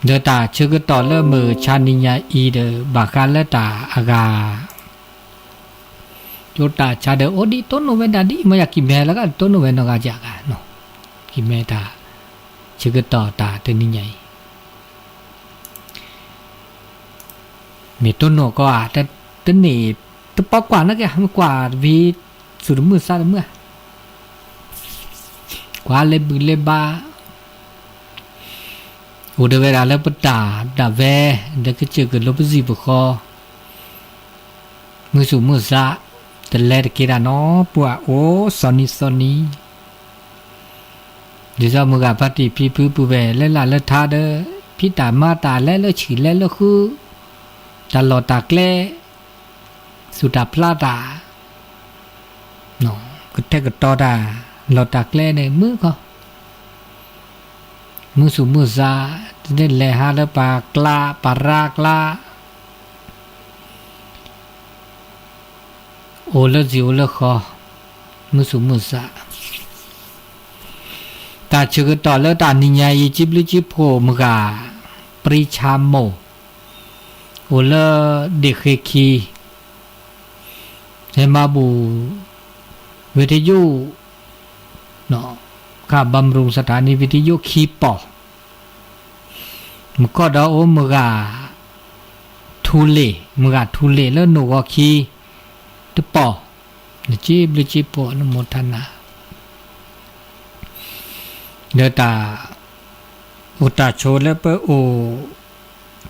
เดตาชื่อก็ต่อเริ่มมือชานิญาอีเดบาคาเลตาอากาจุดตาชาเดโอดีต้นโนเวนดาดีมาอยากกินแม่แล้วก็ต้นโนเวนนกาจากกันเนาะกินแม่ตาชื่อก็ต่อตาตัวนิญามีต้นโนก็อาจจะต้นนี้ตัวปอกว่านักแกมันกว่าวีสุดมือซาดมือกว่าเลบุเลบาอุดเวลาเลปตาดาเวเด็กเจอกันลบซีบุคอมือสูมือซาแต่เลดกีดานอปัวโอซอนีเดี๋ยวมือกับพัติพี่พื้นปูเวเลลาเลทาเดพี่ตามาตาเลเลฉีเลเลคือตลอดตาเกลสุดาพลาตาเนาะก็เทกตอดาหลอดตาเกลในมือก็มือสูมือซาเด่นเลหาเลปากลาปารากลาโอเลจิโอเลคอมือสูมือซาตาชื่อต่อเลตานิญายิจิบลิจิโพมกาปริชามโมโอเลเด็กคีเฮมาบูวิทยุเนาะข้าบำรุงสถานีวิทยุคีปอมก็ดาโอมกาทูเลแล้วหนูก็คีตปอจิบลิจิปอนโมทนาเดตาอุตาโชเลเปโอ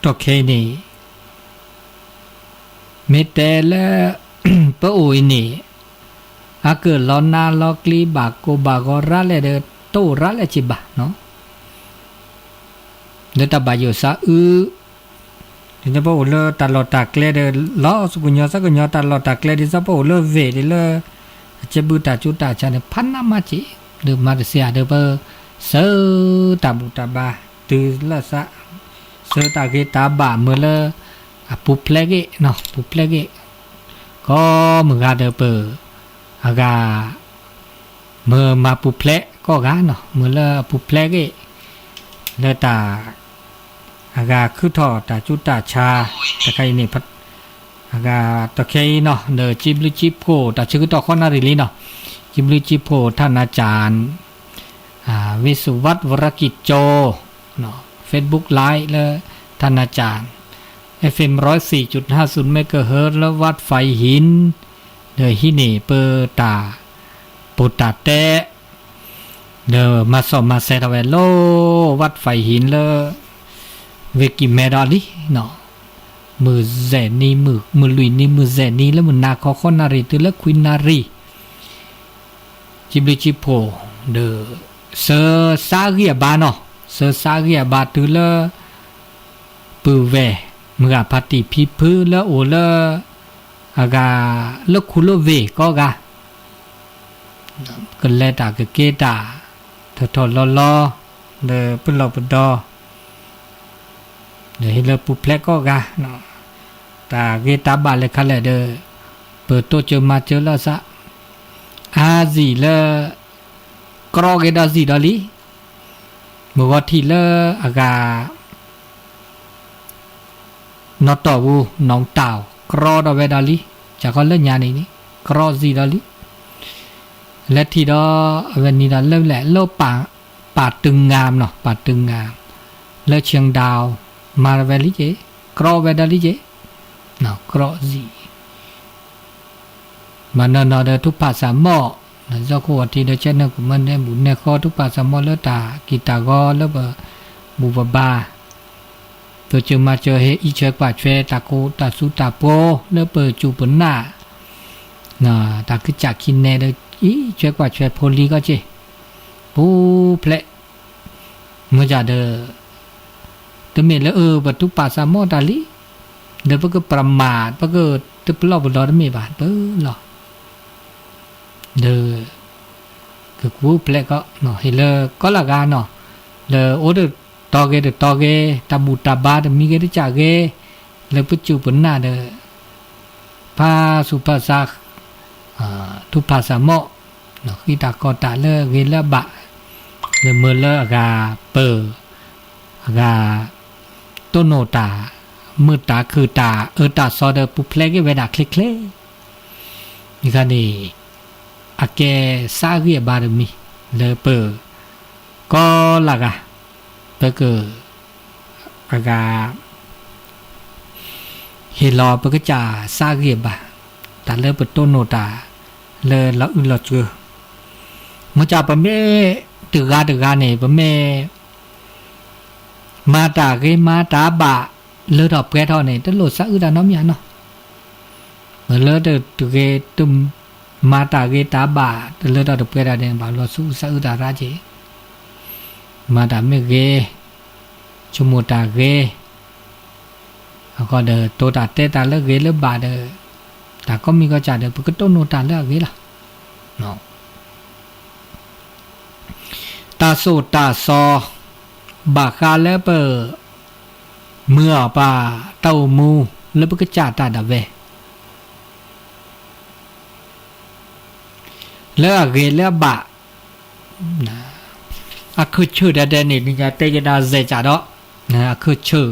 ตอเคนีเมเตเลเปโออินีอาเกิดลอนาลอกลีบากโกบากอราเลเดโตราเลจิบะเนาะเดตาบายโยซาเดี๋ยวพอเลตลอดตากเลเดลอสกุญญาสกุญญาตลอดตากเลดิซาพอเลเวดิเลเจบุตาจุตาชาเนพันนามาจิเดมาเสียเดเปเสตาบุตาบาตือละสะเสตาเกตาบาเมื่อละปุเพลเกเนาะปุเพลเกก็มึงกาเดเปอากาเมื่อมาปุเพลก็กาเนาะเมื่อละปุเพลเกเลตาอากาคือทอตาจุตาชาตะไคนี่พัดอากาตะไคเนาะเดจิบลิจิโพตาชื่อต่อข้อนาริลีเนาะจิบลิจิโพท่านอาจารย์วิสุวัตวรกิจโจเนาะ Facebook Live และท่านอาจารย์ FM 104.50 เมกะเฮิรตซ์และวัดไฟหินเดฮิเนเปตาปุตตาเตเดมาสอมาเซตเวโลวัดไฟหินเลเวกิเมดาลิเนาะมือแซนี่มือลุยนี่มือแซนี่แล้วมือนาคอคอนารีตัวแล้วควินนารีจิบลิจิโพเดเซอร์ซาเกียบาเนาะเซอร์ซาเกียบาตัวแล้วปือเวเมื่อพัติพิพื้นแล้วโอเลอากาลคุโลเวก็กะก็เลตากะเกตาทอลลอเดปลอปดอเดฮิเลปุเพลก็กะเนาะตาเกตาบาเลคาเลเดเปิดโตเจอมาเจอละซะอาซีเลกรอเกดาซีดอลีเมื่อวันที่เลอากานอตอวูน้องเต่ากรอดอเวดาลีจากเขาเล่นยานี่กรอซีดาลีและที่ดอเวนีดาเริ่มแหละโลป่าตึงงามเนาะป่าตึงงามเลเชียงดาวมาเวลิเจกรอเวดาลีเจเนาะกรอซีมันนอเดทุปาสามอนะเจ้าขวดที่เดเชนกุมันได้บุญในข้อทุปาสามอเลตากิตากอเลบบุบบาตัวเจอมาเจอเฮอีเชกว่าเชตาโกตาสุตาโปเลเปจูปนาน่ะตาคือจากคินเนเดอีเชกว่าเชโพลีก็เจปูเพลเมื่อจะเดตเมลบัตุปาสามอตาลีเดปก็ประมาทปก็ตปลอบลอดเมบาทเปลอเดคือกูเพลก็เนาะเฮเลก็ละกาเนาะเลโอเดตอเกตาบูตาบาดมีเกดจากเกเลปุจูปนาเดพาสุภาษาทุภาษาโมเนาะกิตากอตาเลเกลบะเลเมเลอากาเปอากา ต้นโนตามือตาคือตาตาซอเดปุเพลกเวดาคลิกนี่กันนี่อาเกซาเรียบารมีเลเปอร์ก็ละกะเปเกออากาเฮลอเปก็จะซาเรียบะแต่เลเปต้นโนตาเลละอุลจือมันจะปะเมตึกาเนี่ยปะเมมาตาเกมาตาบะเลดอกแกทอเนี่ยตลอดซะอึดาน้อมยาเนาะเมื่อเลดตึกเกตุมมาตาเกตาบะเลดอกแกทอเนี่ยบาลอสุซะอึดาราเจมาตาเมเกชุมตาเกก็เดโตตาเตตาเลเกเลบาเดตาก็มีก็จะเดปกต้นโนตาเลเกล่ะเนาะตาโซตาซอบาคาเลเปอเมื่อป่าเต้ามูแล้วก็จ่าตาดาเวแล้วเกลบะนะอะคือชื่อเดนี่นี่จะเตยดาเซจ่าดอนะคือชื่อ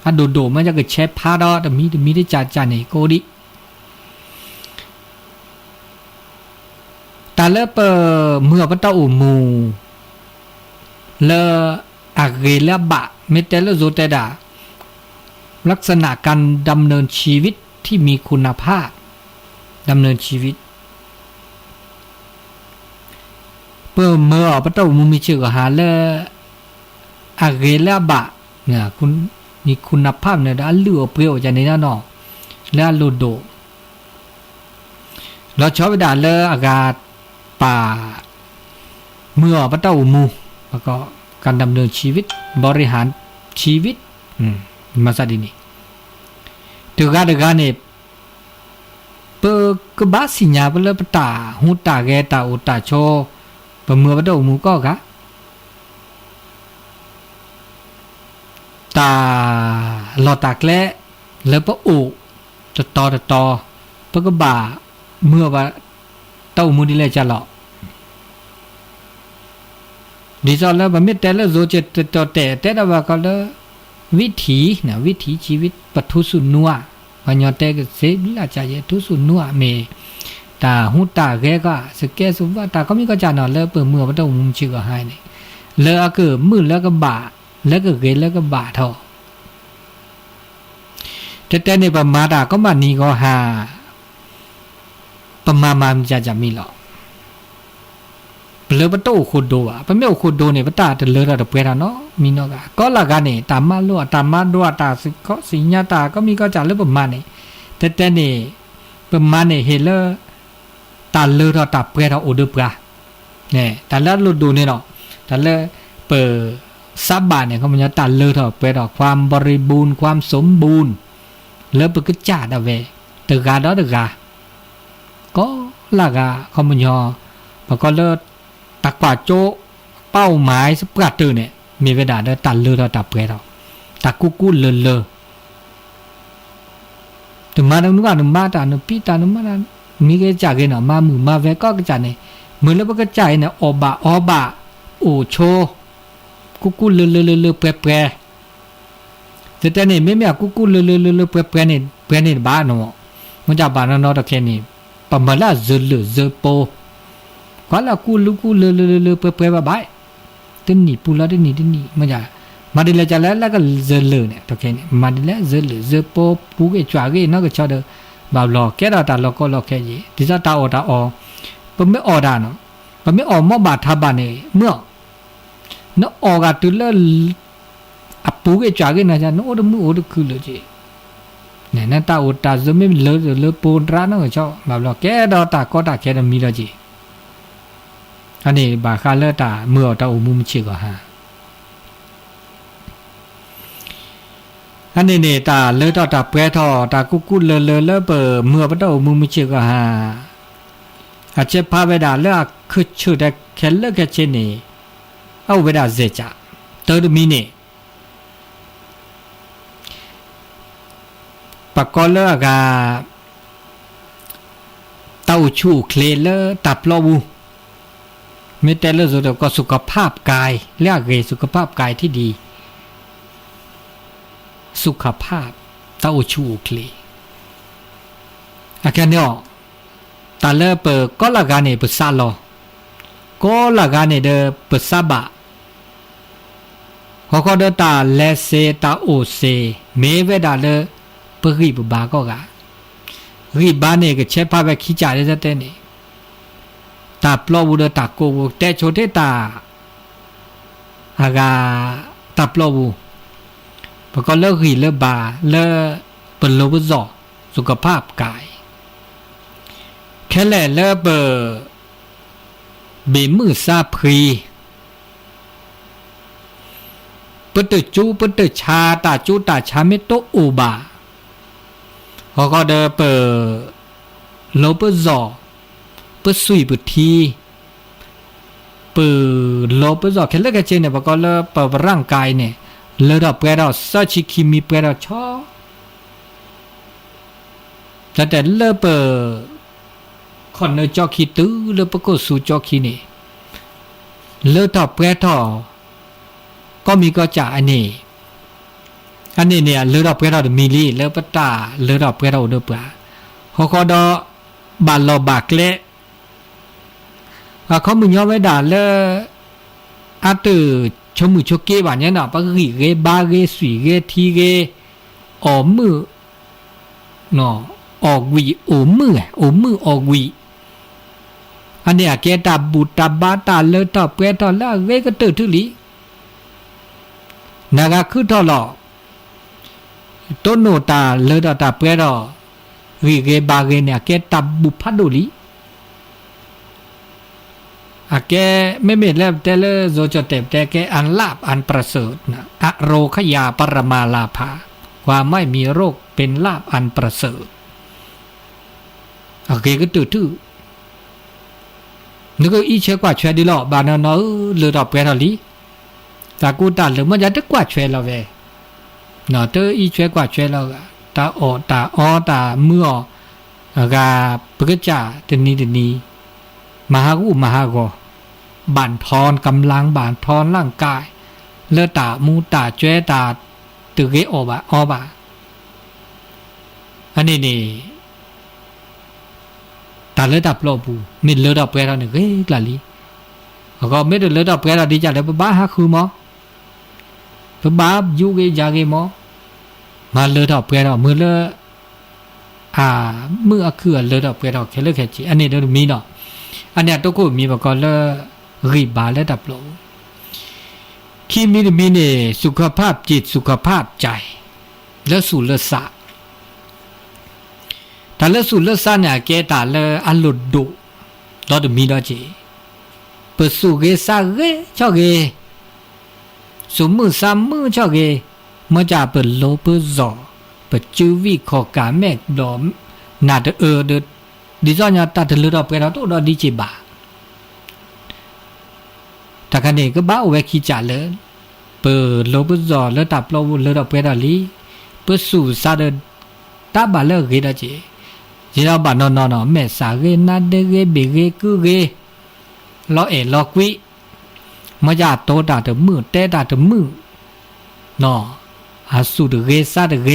อะโดมันจะก็เชฟพาดอแต่มีได้จ่านี่โกดิตาเลเปอเมื่อป่าเต้ามูแล้วอะเกลบะเมเตลโซเตดาลักษณะการดำเนินชีวิตที่มีคุณภาพดำเนินชีวิตเพื่อเมื่อพระเจ้ามุมิชื่อหาเลอาเกลบะเนี่ยคุณมีคุณภาพเนี่ยอันเลือเปรี้ยวจากในนั้นเนาะและอันโลโดเราชอบไปด่าเลอากาศป่าเมื่อพระเจ้ามุแล้วก็การดำเนินชีวิตบริหารชีวิตมาซาดินีเดกาเนี่ยเปิดกบาสิญญาเปลปตาหูตาแกตาอุตาโชปเมื่อพระเจ้ามูก็กะตาหลอตาแกลแล้วปะอุตอปะกบาเมื่อว่าเต้ามูนี่แหละจะหลอดิซอแล้วบ่มีแต่ละโซเจตแต่ละว่าก็ละวิถีนะวิถีชีวิตปทุสุนัวปัญญาแต่ก็เสบิลาจายทุสุนัวเมตาหูตาแกก็สแกสุว่าตาก็มีก็จะนอนแล้วเปิดเมื่อบ่ต้องมุมชื่อก็ให้นี่แล้วก็มือแล้วก็บาแล้วก็เกแล้วก็บาเท่าแต่ในประมาดาก็มานี่ก็หาประมาณจะมีหรอกเลอปะโตโคโดอ่ะปะเมโอโคโดเนี่ยปะตาตะเลอระเปราเนาะมีเนาะก็ละกันนี่ตามมาลัวตามมาดัวตาสิก็สิญญาตาก็มีก็จะเลอประมาณนี่แต่นี่ประมาณนี่เฮเลอตาเลอระตาเปราโอเดปราเนี่ยตาเลอลุดูเนี่ยเนาะตาเลอเปิดซับบาเนี่ยเขามันจะตาเลอระเปราความบริบูรณ์ความสมบูรณ์เลอปะกะจาดาเวตะกาดอตะกาก็ละกาเขามันยอปะก็เลอตักป่าโจเป้าหมายสปรัดตื่นเนี่ยมีเวลาได้ตันเลือดตับเปรเราตักกู้เลอถึงมาตรงนู้นมาตาหนึ่งปีตาหนึ่งมาตามีแค่จ่ายเงินมามือมาเวก็กระจายเนี่ยมือแล้วก็จ่ายเนี่ยอบะโอโชกู้เลอเปรแต่เนี่ยไม่กู้เลอเปรเนี่ยบ้านเนาะมันจะบ้านเนาะตะแค่นี้ประมาณละเจอโปก็ละกูเลเปบายตึนนี่ปูละตึนนี่มันจะมาดิละจะแล้วก็เจอเลยเนี่ยตะแค่นี้มาดิละเจอโปปูเกจวาเกเนาะก็ชอเดบ่าวรอแก่ตาลอก็รอแค่ยีดิซะตาออปะไม่ออดาเนาะปะไม่ออมอบาทาบาเนี่ยเมื่อเนาะออกาตุละอปูเกจวาเกนะจะโนดมือโอดคือเลยจีเนี่ยนั่นตาอตาจะไม่เลปูนร้านเนาะก็ชอบ่าวรอแก่ตาก็ตาแค่นั้นมีละจีอันนี้บาคาเลตาเมื่อตาอุมุมชิก็ฮะอันนี้ตาเลตาเปรทอตากุเลเปเมื่อตาอุมุมชิก็ฮะอาจจะพาเวดาเลคือชื่อแต่แค่เลแค่เชนี่เอาเวดาเซจ่าเตอร์มินีปากกอเลกาเต้าชูเคลเลตับลอวูไม่แต่เรื่องสุขก็สุขภาพกายเรียกสุขภาพกายที่ดี สุขภาพตาโอชูคลีอาการเนี่ยตาเลเปก็ละกันเนี่ยเปิดซาลอก็ละกันเนี่ยเดเปิดซาบะเขาก็เดตาเลเซตาโอเซเมเวดาเลเปิดรีบบาก็กะรีบบาเนี่ยก็เช็ดผ้าไปขี้จ่ายได้เต้เนี่ยตาปลอบูเดตาโกบูแต่โชเทตาอากาตาปลอบูปก็เลิกรีเลิกบาเลิกเปิดโลบุจอสุขภาพกายแค่แหละเลิกเปิดเบมือซาพรีเปิดจูเปิดชาตาจูตาชาเมโตโอบาเขาก็เดเปิดโลบุจอเปิดสุยเปิดทีเปิดโลบุจอแค่เลิกแค่เจนเนี่ยปก็เลิกเปิดร่างกายเนี่ยเลิกเปิดเราสัจคิมีเปิดเราชอแต่เลิกเปิดคนเนจอคีตื้อเลิกปก็สู่จอคีนี่เลิกต่อเปิดต่อก็มีก็จ่าอันนี้เนี่ยเลิกต่อเปิดเราเดมิลีเลิกปตาเลิกต่อเปิดเราเดปะเขาก็ดอบาลบากเละเขามึงย้อนไว้ด่าเลยอาตือชมือชกเกบานเนี่ยนะปะกีเกบาเกสีเกทีเกออมือเนาะออกวีโอมือออกวีอันเนี้ยแกตาบุตาบาตาเลตาเปตาละเวก็ตื่นทุลีนากาคือทอลอต้นโนตาเลตาเปตาวีเกบาเกเนี่ยแกตาบุพัดดูลีอาแกไม่เม็ดแล้วแต่ละโซจะเต็มแต่แกอันลาบอันประเสริฐนะอโรคยาปรมาลาภาความไม่มีโรคเป็นลาบอันประเสริฐโอเคก็ตื่นทื่อนึกว่าอีเชกว่าช่วยดีหรอบานเนาะเลือดออกไปทอลีแต่กูตัดหรือมันจะได้กว่าช่วยเราเว้เนาะเตออีช่วยกว่าช่วยเราตาตาเมื่อกาปกจ่าตนี้มหากูมหาโกบั่นทอนกำลังบั่นทอนร่างกายเลือดตามูตาเจตาตึกเกอบะอันนี้นี่ตาเลือดดับโลบูมิดเลือดดับเปล่าเนี่ยเฮ้ยกะลีก็ไม่ได้เลือดดับเปล่าดีจังเลยบ้าฮักคือมั้งบ้ายูเกยาเกมั้งมาเลือดดับเปล่ามือเลือมือคือเลือดดับเปล่าแค่เลือดแค่จีอันนี้เดี๋ยวมีเนาะอันเนี้ยตัวกูมีบอกก็เลือรีบาเลือดดับโลคีมีเนี่ยสุขภาพจิตสุขภาพใจเลือดสูเลือดสะแต่เลือดสูเลือดสะเนี่ยแกตาเลืออันหลุดดุเราจะมีแล้วจีเปิดสูเกสาเกชอบเกสมือสามมือชอบเกมันจะเปิดโลเปิดจ่อเปิดจูวิขอกาแม่ดอมนาเดเดดิจอนยาตัดเลือดออกไปแล้วตัวเราดีจีบาถ้ากันเองก็บ้าเอาไว้ขี้จ่าเลยเปิดโลเปิดจ่อแล้วตับเราเลือดออกไปแล้วลีเปิดสู่ซาเดตาบาเลิกเกดจีจีเราบานนแม่สาเกนาเดเกเบเกกูเกล้อล้อกุยมาจากโตตาเดมือเตตาเดมือนออาสูเดเกซาเดเก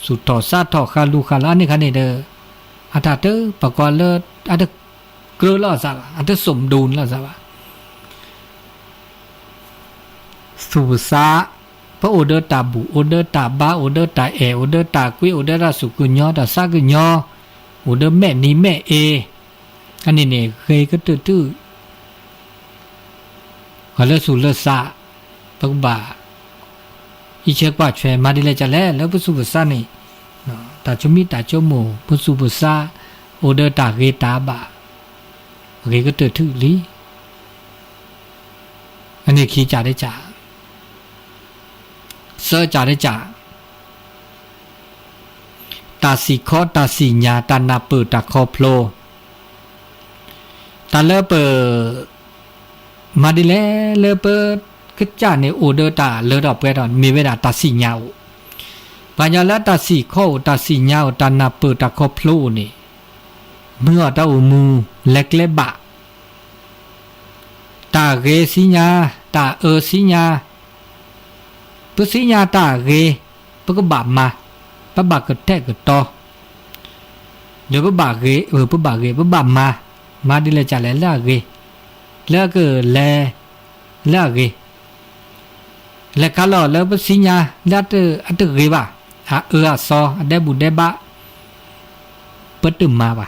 สุดต่อซาต่อคาลูคาลานี่คันนี่เด้ออาตาเตอปกรณ์เลิศอาตเกลือล่อซะอาตสมดุลล่อซะสุสาพระโอเดอร์ตาบุโอเดอร์ตาบาโอเดอร์ตาโอเดอร์ตากุยโอเดอร์สุกุญญอตาซากุญญอโอเดอร์แม่นี้แม่อันนี้เนี่ยเคยก็ตื้อเขาเลิศสุเลิศซาปักบ่าอีเชกว่าช่วยมาดีเลยจะแล้วพุสุภาษานี่ตาจมีตาจมูพุสุภาษาโอเดอร์ตาเกตาบะโอเคก็ตื้อลีอันนี้ขี้จ่าได้จ่าเสื้อจ่าได้จ่าตาสีข้อตาสีญาตานาเปิดตาคอโพลตาเลเปิดมาดีแล้วเลเปิดก็จ่าในโอเดอร์ตาเลดอกเปดอนมีเวลาตาสีญาปัญญาละตาสีข้อตาสีญาตานาเปิดตาคอโพลนี่เมื่อตาอุมูเล็กเล็บะตาเกสีญาตาสีญาปุสิญาตาเกปุ ก็บามาปะบาก็แทกก็ตอเดี๋ยวปะบาเกปะบาเกปะบามาดิเลจ่าแลละเกแล้วก็แลละเกแล้วก็แล้วปะสิญาแล้วอัตเกบะอะซออะเดบุเดบะปะตึมาบะ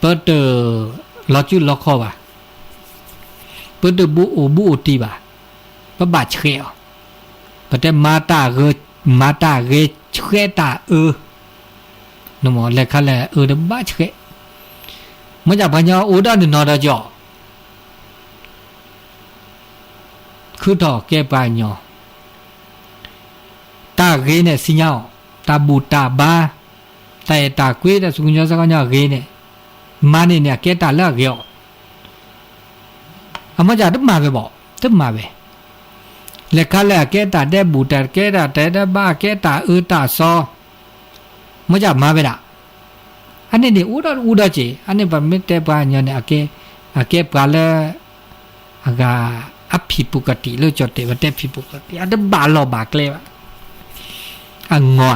ปะตลอจุลอคอบะปะตบุโอบุโอติบะปะบาเชอปะเตมาตาเกเชตานโมเลคะเลเดบะเชมะจะปัญญาโอดานนอดจ่อคือตอแกปัญญาตาเกเนี่ยสิญาตาบูตาบาแต่ตากวยแต่สุญญาสักญาเกเนี่ยมาเนี่ยแกตาละเกยอามะจะตมาเวบ่ตมาเวเลคะเลแกตาเดบูตาแกตาเดบาแกตาตาซอมะจะมาเวละอันนี้เนี่ยอุดาจีอันนี้บ่มิเตปัญญาเนี่ยอเกปะละอากาอภิปุกติโลจอเตวะเตภิปุกติอะเดบาลอบาเกลวะอังงอ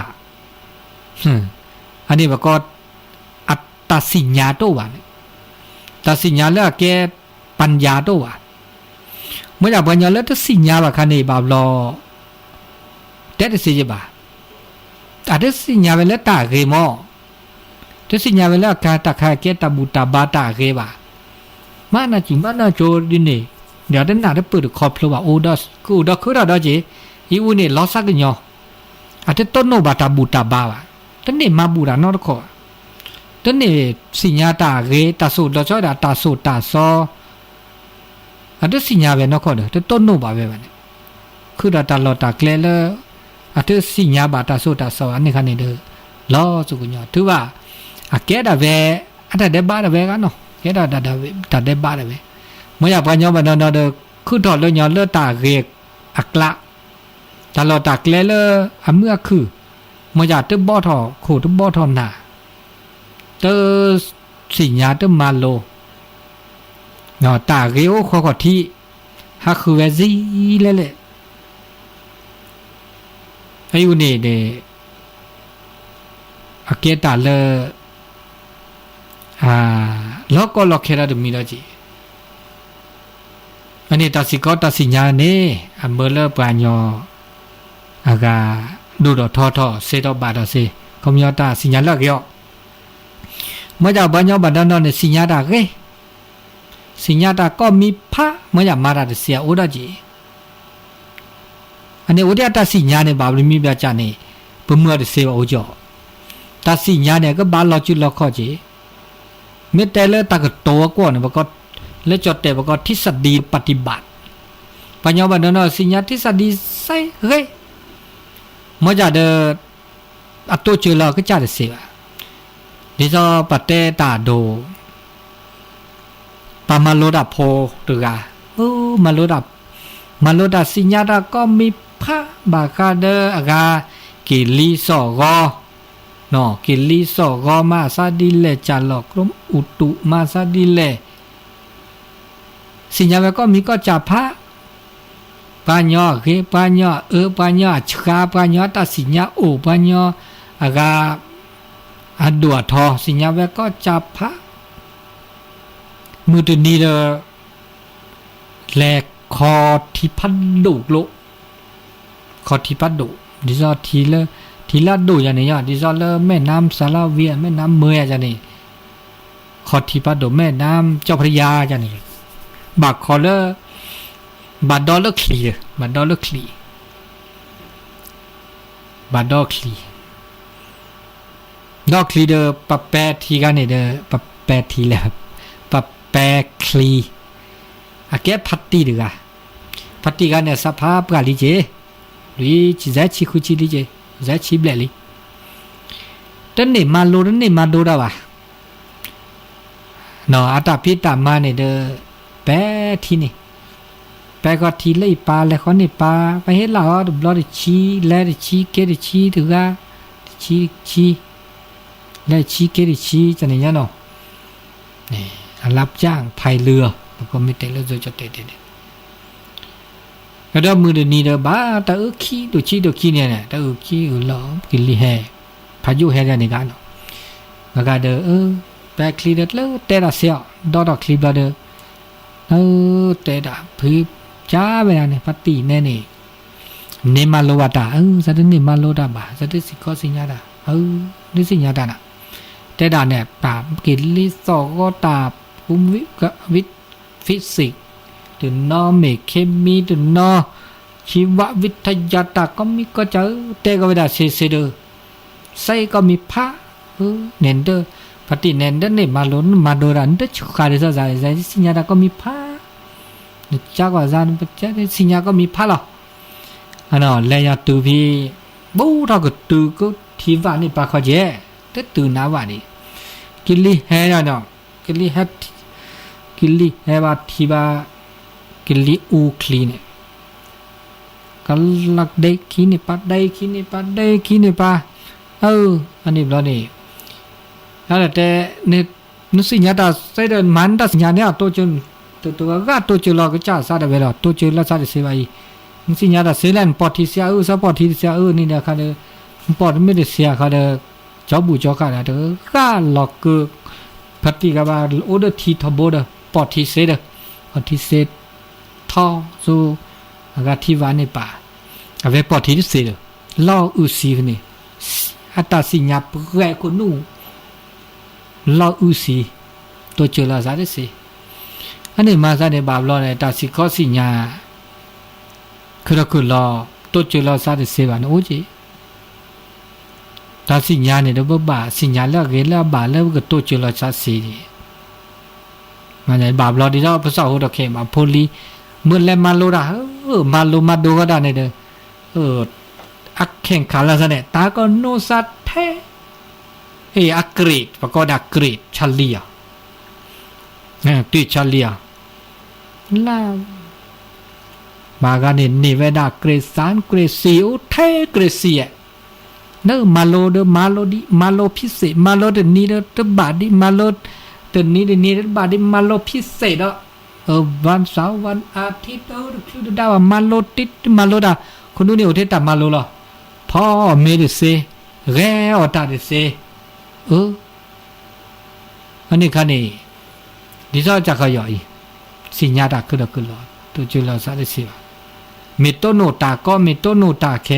อันนี้บ่ก็อัตตสิญญาโตวะตสิญญาละแกปัญญาโตวะเมื่อปัญญาแล้วตสิญญาบะคันนี่บาลอเตตสิจิบาอะเตสิญญาเวละตาเกมอเตสิญญาเวละกาตะคาเกตบุตาบาตาเกบามานะจิมานะโจดิเนเดี๋ยวนั้นน่ะได้เปิดคอพลว่าโอดัสกูดอคือดอจิอีอูนี่ลอสักญออะเตต้นโนบาตาบุตาบาวะตะนี่มาบูดานอตะขอตะนี่สิญญาตาเกตาสุดอจอดาตาสุตาซออะเตสิญญาเวนอขอเดเตต้นโนบาเวบะเนี่ยคือดาตาลอตาเกลเลอะเตสิญญาบาตาสุตาซออันนี้คันนี่เดลอสุกญอถือว่าอะแกดาเวอะตะเดบาดาเวกันเนาะแกดาดาเวตาเดบาดาเวเมื่อปัญญาบันดาลคือถอดเลยย้อนเลือตาเรียกอักละตลอดตากเลเลอเมื่อคือเมื่อตึบ่อถอโคตึบ่อถอหนาเตสิญญาตึมาโลเนาะตาเรียวขอที่ฮักคือเวซีเลยอายุนี่เดอเกตาเลแล้วก็ล็อกเคราดมีแล้วจีอันนี้ตาสิกอตาสิญญาเนี่ยอเมเลปัญญาอากาดูดทอเซตบาดเซคอมยอตาสิญญาละเกยเมื่อจะปัญญาบัดนั้นเนี่ยสิญญาตาเกสิญญาตาก็มีพระเมื่อจะมาราเสียอุดาจีอันนี้อุดาตาสิญญาเนี่ยบาบลิมีแบบจานี่ปุ่มเมื่อเสวะอุจอตาสิญญาเนี่ยก็บาลอจุลข้อจีเมื่อแต่ละตากโตกว่าเนี่ยก็และจดแต่ว่าก็ทฤษฎีปฏิบัติปัญญาบันดาลสิญญาทฤษฎีใส่เฮ้ยเมื่อจะเดอัตโตเจริญก็จะได้เสียดิจอปเตตาโดปามาโลดาโพหรือกามาโลดาสิญญาดาก็มีพระบาคาเดอากากิลิสอกเนาะกิลิสอกมาซาดิเลจาลอกรมอุตุมาซาดิเลสิญญาก็มีก็จับพระปัญญาเกปัญญาปัญญาชาปัญญาตัดสิญญาโอปัญญาอากาอดัวทอสิญญาก็จับพระมือตัวนี้เลยแหลกคอที่พัดดุโลคอที่พัดดุดิซอทีละดุอย่างนี้ดิซอเลแม่น้ำสารเวียแม่น้ำเมยอย่างนี้คอที่พัดดุแม่น้ำเจ้าพระยาอย่างนี้บากคอเลบาดอลคลีบาดอลคลีบาดอลคลีดอกคลีเดอปะแปทีกันเนี่ยเดอปะแปทีแล้วปะแปคลีอาเกตพัตตีเดือพัตตีกันเนี่ยสภาพกาลิเจรีจิเซชิคุจิลิเจเซชิเบลลีตันเนี่ยมาโลตันเนี่ยมาโดดาวะเนาะอาตาพิตามาเนี่ยเดอแปทีนี่แปก็ทีเลยปลาเลยคนนี่ปลาไปเห็นเราดูบลอดชีแลดิชีเกดิชีถือกะชีแลชีเกดิชีจะเนี่ยเนาะนี่รับจ้างพายเรือแล้วก็ไม่เตะเรือจะเตะ đó mưa được ní đó ba ta ước khí đồ chi này này ta ước khí ở lọ cái li hè phải dụ hè ra này cái nó mà cái đó ta khí đất lỡ tê đã xẹo đó đó khí bao đó tê đã phí chá về này phát tỉ nè nè nè mà lô bà ta sao đến nè mà lô đã bà sao đến có sinh nhá đã đến sinh nhá đã nè tê đã nè bà cái lý do có ta cũng viết physics ถึงนอเมเคมีถึงนอชีววิทยาตาก็มีก็เจอแต่ก็เวลาเสเดอใส่ก็มีพระเนนเดอปฏิเนนเดอเนี่ยมาล้นมาโดรันเดอชุกาเดซะใจสิญญาตาก็มีพระจากว่าจานปัจจัยสิญญาก็มีพระหรออันนั้นเลยาตูพี่บูถ้าก็ตูก็ที่ว่านี่ปากเขาเจแต่ตูน้าว่านี่กิลิเฮเนาะกิลิเฮว่าที่ว่ากิลิอูคลีเนี่ยกัลลักเดคีนี่ปัดได้คีนี่ปัดได้คีนี่ปะอันนี้บล้อนี่แล้วแต่เนี่ยนุสิญญาตาใส่เดินมันตาสัญญาเนี่ยตัวจุนตัวก็ตัวจุลก็จ่าซาได้เวลาตัวจุลละซาได้เสียไปนุสิญญาตาเสียแลนปอดที่เสียซะปอดที่เสียนี่เนี่ยค่ะเด้อปอดไม่ได้เสียค่ะเด้อจอบูจอค่ะเด้อก็หลอกคือปฏิกับว่าโอเดอร์ทีทบเด้อปอดที่เสียเด้อปอดที่เสียท่อสู้ก็ที่ว่าในป่าเอาไว้ปอดที่เสียเด้อล่ออุสีนี่อัตสิญญาเปรกคนนู้ล่ออุสีตัวจุลละซาได้เสียอันนี้มาซะในบาปล้อเนี่ยตาสิขอสิญญาคือรอตัวจุลละซาได้เสียบานโอจิตาสิญญาเนี่ยเด้อบ่าสิญญาแล้วเกแล้วบาแล้วก็ตัวจุลละซาเสียดิมาในบาปล้อดิเราภาษาโหดอกเคมาโพลีเมื่อแลมาโลดามาโลมาโดก็ได้เนี่ยเด้ออักแข่งขันแล้วซะเนี่ยตาก็โนสัตแท้อักเกรดประกอบอักเกรดเฉลี่ยติเฉลี่ยล่ามากันนี่เวดาเกรด3เกรด4แท้เกรด4เด้อมาโลเด้อมาโลดิมาโลพิเศษมาโลเดนี้เด้อตบาดิมาโลเดนี้เดนี้บาดิมาโลพิเศษเด้อวันเสาร์วันอาทิตย์คือดาวมาโลติดมาโลดาคนนู้นนี่โอเทตามาโลล่ะพ่อเมดิเซแร่อตาดิเซอันนี้คันนี้ดิซอจักรยอยสิญญาตาคือคือล่ะตัวจุลาซาดิเซเมโตโนตาก็เมโตโนตาแค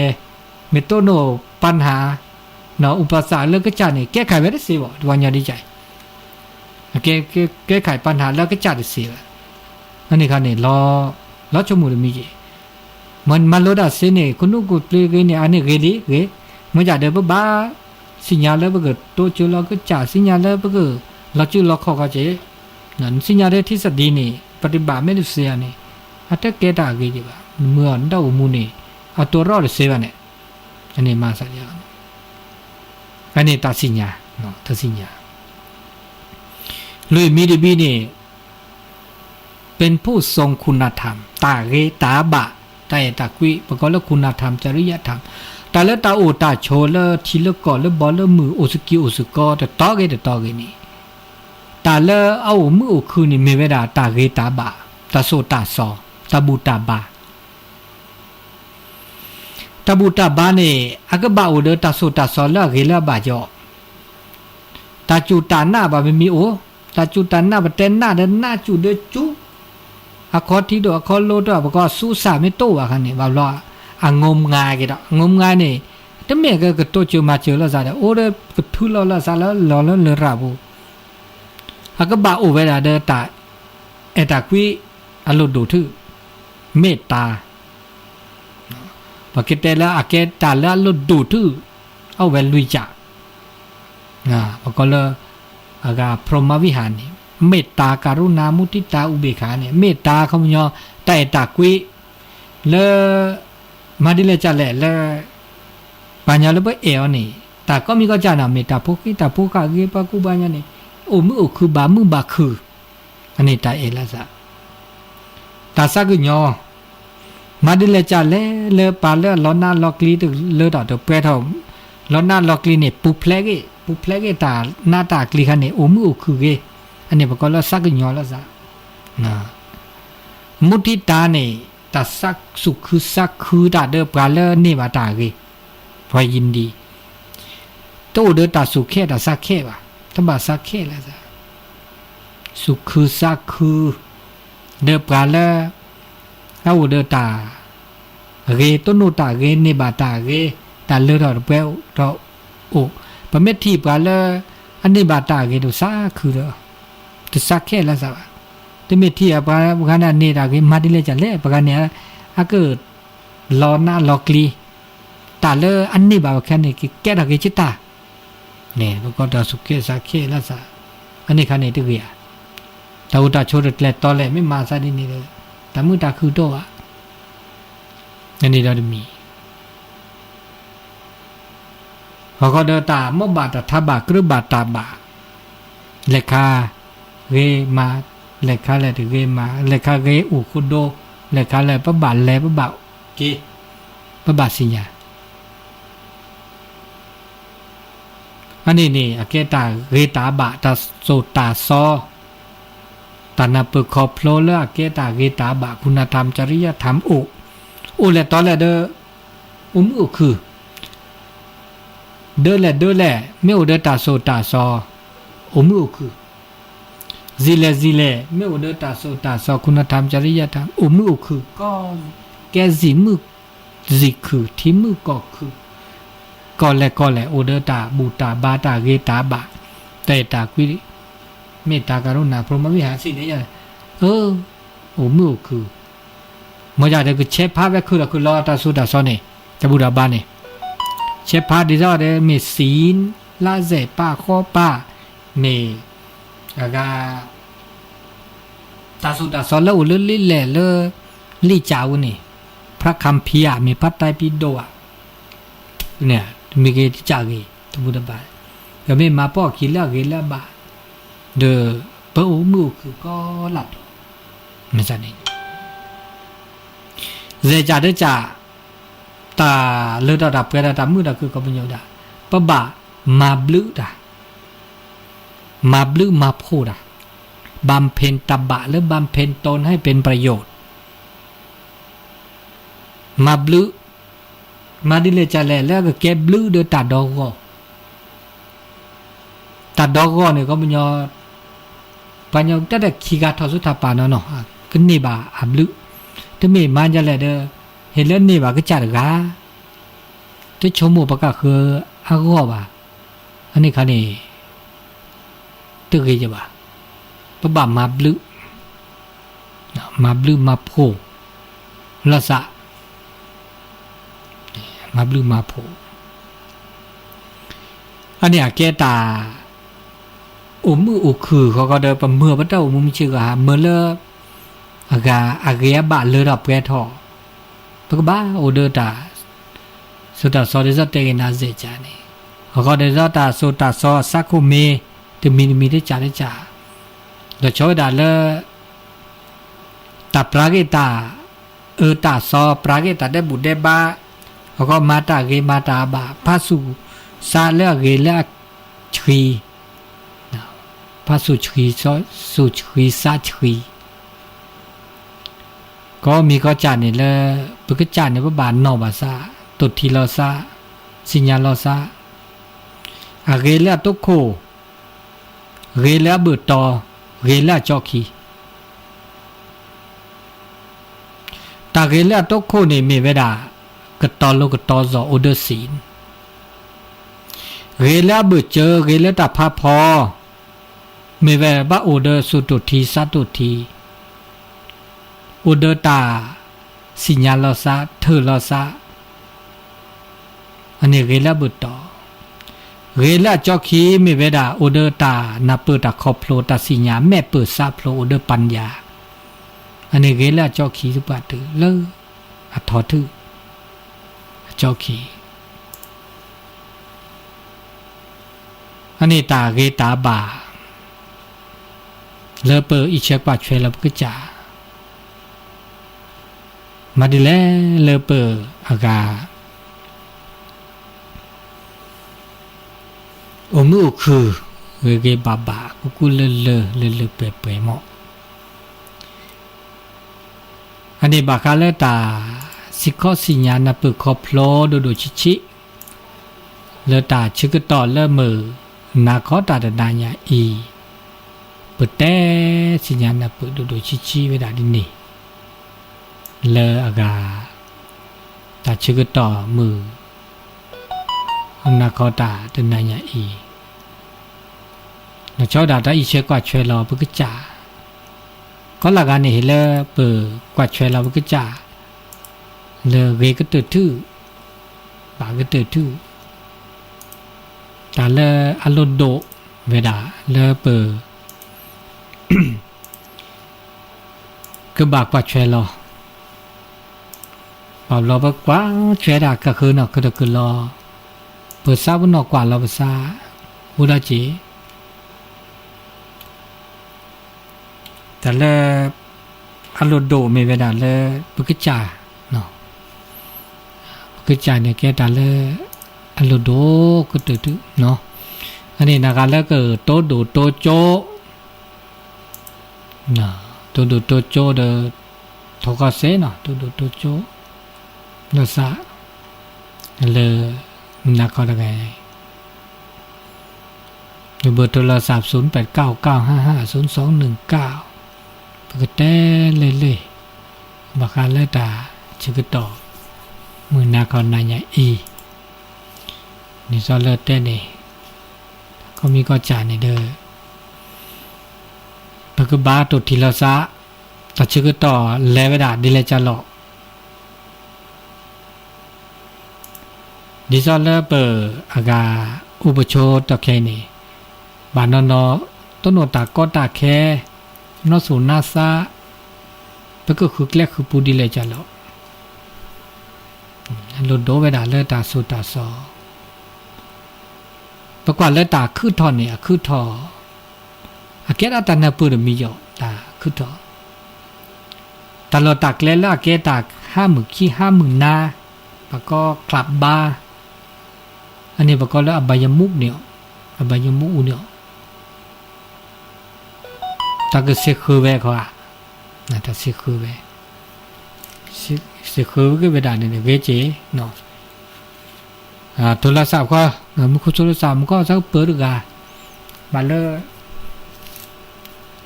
เมโตโนปัญหาเนาะอุปสรรคแล้วก็จะนี่แก้ไขไม่ได้สิบ่วันยาดีใจแก้ไขปัญหาแล้วก็จะได้สิอันนี้คันนี้รอชมูลมีกี่มันโลดาเสเนี่ยคนนู้นกูเปลี่ยนเนี่ยอันนี้เกมันจะเดินบ้าสิญญาแล้วก็ตัวจุลก็จ่าสิญญาแล้วก็เราจุลข้อก็เจนั่นสิญญาได้ที่สดีนี่ปฏิบัติไม่ได้เสียนี่อาจจะเกตาเกจิบะเมื่อเดามูนี่เอาตัวรอดเสียเนี่ยอันนี้มาสักอย่างอันนี้ตาสิญญาเนาะตาสิญญาเลยมีดีบีนี่เป็นผู้ทรงคุณธรรมตาเกตาบะแต่ตากุยประกอบแล้วคุณธรรมจริยธรรมแต่แล้วตาโอตาโชแล้วทีละก่อนแล้วบอลแล้วมือโอสกิโอสกอแต่ต่อเกนี่ตาแล้วเอามือโอคืนนี่มีเวลาตาเกตาบะตาโซตาซอตาบูตาบาตาบูตาบาเนี่ยอากบะโอเดตาโซตาซอแล้วเกแล้วบาจอตาจูตาหน้าบาไม่มีโอตาจูตาหน้าบาเต้นหน้าเดินหน้าจูเดจูอะคอที่ดอคอโลดบอกว่าสู้สาไม่โตอ่ะคันนี่บ่าวงมงายกี่ดอกงมงายนี่แต่แม่ก็โตจูมาเจอแล้วซะโอ้เด้ก็ทุลอละซะแล้วเลราบูอะก็บาโอเวลาเดตาเอตากุยอโลดูทึเมตตาปกติแล้วอะเกตาแล้วโลดูทึเอาเวลุยจาบอกก็เลยอากาพรหมวิหารนี่เมตตาการุณามุทิตาอุเบกขาเนี่ยเมตตาเขามันย่อแต่ตากุยเลมาดิเลจะแหละเลปัญญาเลบเอวนี่แต่ก็มีก็จะนะเมตตาพวกที่ตาพวกกาเกปะกูปัญญานี่โอ้มือคือบามือบาคืออันนี้ตาเอละซะตาสักย่อมาดิเลจะเลปาเลลอนาลอกลีตเลดอตเปทอลอนาลอกลีนี่ปุเพลกตาหน้าตากลีคันนี่โอ้มือคือเกอันนี้บอกก็ละสักย่อละซะนะมุทิตาเนี่ย ตาสักสุขคือสักคือตาเดอปลาเลนี่มาตาเกพอยินดีโตเดอตาสุขแค่ตาสักแค่ว่ะถ้าบาสักแค่แล้วจ้ะสุขคือสักคือเดอปลาเลเอาเดอตาเกต้นโนตาเกนี่บาตาเกตาเลอเราเปล่าเราโอ้ประเมที่ปลาเลอันนี้บาตาเกดูสักคือเดอจะสักแค่แล้วจ้ะแต่เมื่อที่ปะกันเนี่ยตากิมาดิเลจันเล่ปะกันเนี่ยอาเกิดลอนาลอกลีตาเลอันนี้บ่าวแค่นี้แก่ตากิจิตาเนี่ยพวกเราสุขเกสักเกละซะอันนี้คันนี้ตึกเวียตาอุตาโชดแลตอแลไม่มาซะนี่เลยตามือตาคือโตอ่ะอันนี้เราจะมีพอก็เดตามบบาตทบากรือบาตาบาเลขาเรมาเลขาเลถึงเกมาเลขาเกอุคุโดเลขาเลปะบาเลปะบาเกปะบาสิญญาอันนี้นี่อเกตาเรตาบะตาโสตาซอตานาเปขอบโพลเลอเกตาเรตาบะคุณธรรมจริยธรรมโอเลตอเลเดอุคือเดเลไม่โอเดตาโสตาซอคือzile ไม่อุดตาโสตาสคุณธรรมจริยธรรมมือคือก็แกสิมือสิคือที่มือก็แลอุดตาบูตาบาตาเกตาบะเตตากุริเมตตากรุณาพรหมวิหารสิเนี่ยมือคือมอจาเดก็เชฟพาเวคือลอตาสุดาซอเนี่ยจะบูดาบาเนี่ยเชฟพาดิซอเดมีศีลลาเซป้าข้อป้าเมกาตาสุตาสอนแล้วอุลลิแหล่เลลิจาวนี่พระคัมภีร์มีพระไตรปิฎกเนี่ยมีเกจิจากีตบุตบาก็ไม่มาป้อคิดแล้วเกล้บาเดอเปอมือคือก็หลับไม่ใช่นี่เจจาเดจ่าตาเลือดดับเกล้ตามือดาคือก็เป็นยอดาปะบะมาบลึดามาบลึมาโพดาบำเพ็ญตบะหรือบำเพ็ญตนให้เป็นประโยชน์มาบลึมาดิเลจาแลแล้วก็แกบลึเดตัดดอกเนี่ยก็มันยอปัญญาแต่แต่ขีกาทอสุทาปานเนาะก็นี่บาอับลึแต่ไม่มันจะแลเด้อเห็นแล้วนี่บาก็จัดกาที่ชมหมู่ประกาศคืออากอบาอันนี้คันนี้ตึกเกจบาปะบามาบลึมาโพละสะมาบลึมาโพอันนี้แกตามือคือเขาก็เดินไปเมื่อพระเจ้ามุมชื่อเมื่อเลอากาเกียบะเลรับแกทอปะบ้าโอเดตาสุตาซอเดซเตนาเซจานี่เขาก็เดินตาสุตาซอสักคุเมจะมีได้จ่าเราช่วยได้เลยตาปรากตาตาซอปรากตาได้บุตรได้บ้าเขาก็มาตาเกมาตาบาพระสุซาเลเกเลชีพระสุชีซอสุชีซาชีก็มีก็จานนี่เลยปึกจานนี่พระบาทนอบาซาตุทีลอซาสิญญาลอซาเกเลตุโคเกเลเบิดตอเกเลจอคีตาเกเลตุโคนี่มีเวดากตอโลกตอซอโอเดศีนเกเลเบิดเจอเกเลตาพาพอมีเวบาโอเดสุตุทีสัตุทีโอเดตาสิญญาลอซาเธอลอซาอันนี้เกเลเบิดตอเรลาจอคีมีเวดาโอเดตานาเปิดตาคอโพลตาสิญาแม่เปิดซาโพลโอเดปัญญาอันนี้เรลาจอคีสุปาตือเลออัทอตือจอคีอันนี้ตาเกตาบาเลอเปิดอิเชกปาช่วยเราก็จ่ามาดิแลเลอเปิดอากามือคือเกบาบากุเลเปเปหมออั อันนี้บาคาเลตาสิข้อสิญาณปึกคอพลอดูชิเลตาชึกต่อเลมือนาขอตาดานญาอีปึแต่สิญาณปึกดูชิเวดาดินี่เลอากาตาชึกต่อมือนาขอตาดานญาอีนชอดาตาอีเชกว่าช่วยรอปึกจ่าก็ละกันนี่เลเปิดกว่าช่วยเราปึกจ่าเลเวก็ตื่นทื่อบาก็ตื่นทื่อแต่เลอารมณ์โดเวดาเลเปิดคือบากว่าช่วยเราปอบเราปกว่าช่วยได้ก็คือเนาะคือรอเปิดซาบุนอกกว่าเราภาษาอุดาจีแต่ละอารมณ์โดไม่เวลาเลยปกจ่าเนาะปกจ่าเนี่ยแกแต่ละอารมณ์โดก็ตื่นเนาะอันนี้นะครับแล้วก็โตดูโตโจเนาะโตดูโตโจเดทอกาเซเนาะโตดูโตโจเนาะซะเลยมันนักก็ได้ไงเบอร์โทรศัพท์0899550219ก็แต่เลยบักคาเลตาชึกต่อมือนาคอนนายอีนี่ซอเลเต้นี่ก็มีก็จานนี่เด้อปกบาตุทิลาซะตะชึกต่อเลเวดาดิเลจาโลดิซอเลเปออากาอุปโชตะเคนี่บานนอต้นโนตาก็ตาแคนอสูนาซาปก็คือแกลคือปูดิเลจาโลลดโดเวดาเลตาสุตาซอปกว่าเลตาคือทอเนี่ยคือทออาเกตาตานาปุรมีโยตาคือทอตลอดตักเลละเกตา50,000ขี้50,000นาปก็คลับบาอันนี้ปก็แล้วอบายมุกเนี่ยอบายมุกเนี่ยตากเสคือเวเขาอ่ะนะตาเสคือเวเสคือก็เวดาเนี่ยเวเจเนาะโทรศัพท์ก็มันคุยโทรศัพท์มันก็จะเปิดกามาเลย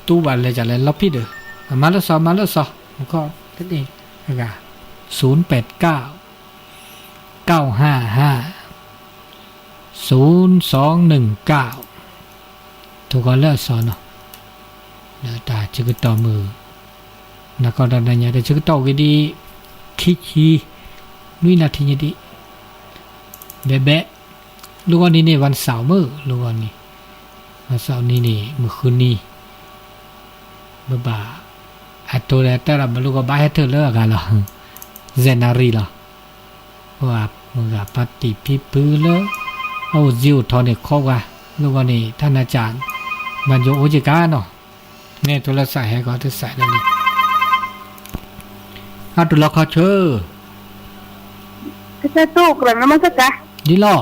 ตู้บัตรเลยจะเลยล็อบพี่เด้อมาแล้วสอมันก็ที่นี่กา0899550219ถูกก็เลิกสอนเนาะเนื้อตาชึกต่อมือนักก็ดันเนี่ยแต่ชึกต่อก็ดีคินุ้ยนาทีนี้ดีเบ๊ะลูกนี่วันเสาร์มื้อลูกนี่วันเสาร์นี่มื้อคืนนี้บ่าอัตโตแล้วแต่ละลูกก็บ่ให้เธอเลิกกันหรอเจนารีล่ะว่ามึงก็ปฏิพิปือแล้วเอาจิวทอนี่เข้าว่าลูกนี่ท่านอาจารย์มันอยู่โอจิกาเนาะเนี่ยโทรศัพท์ให้ก็จะใส่แล้วนี่ตุลาคาเชอก็จะตู้กระนั้นมันสักกะดีล่อ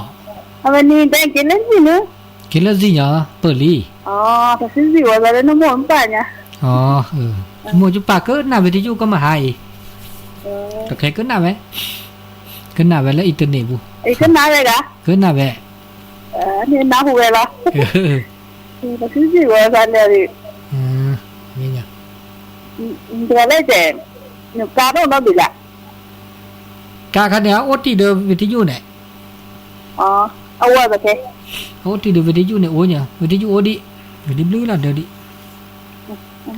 วันนี้ได้กินแล้วสิเนอะกินแล้วสิเนาะเปิดลีอ๋อแต่ซื้อสิว่าอะไรน้ำมันป่ะเนี่ยอ๋อหมูจุปากก็น่าวิทยุก็มาหายแต่ใครก็น่าไหมก็น่าไหมแล้วอินเทอร์เน็ตบุไอ้ก็น่าเลยกะก็น่าไหมนี่น่าหัวเลยแต่ซื้อสิว่าอะไรเนี่ยนี่เนี่ยเดี๋ยวเลยเจ๊หนูกาต้องรับบิละกาคันเนี่ยโอทีเดิมวิทยุเนี่ยอ๋อเอาไว้แบบนี้โอทีเดิมวิทยุเนี่ยโอ้ยวิทยุโอดีวิทยุบลูล่ะเดี๋ยวดิ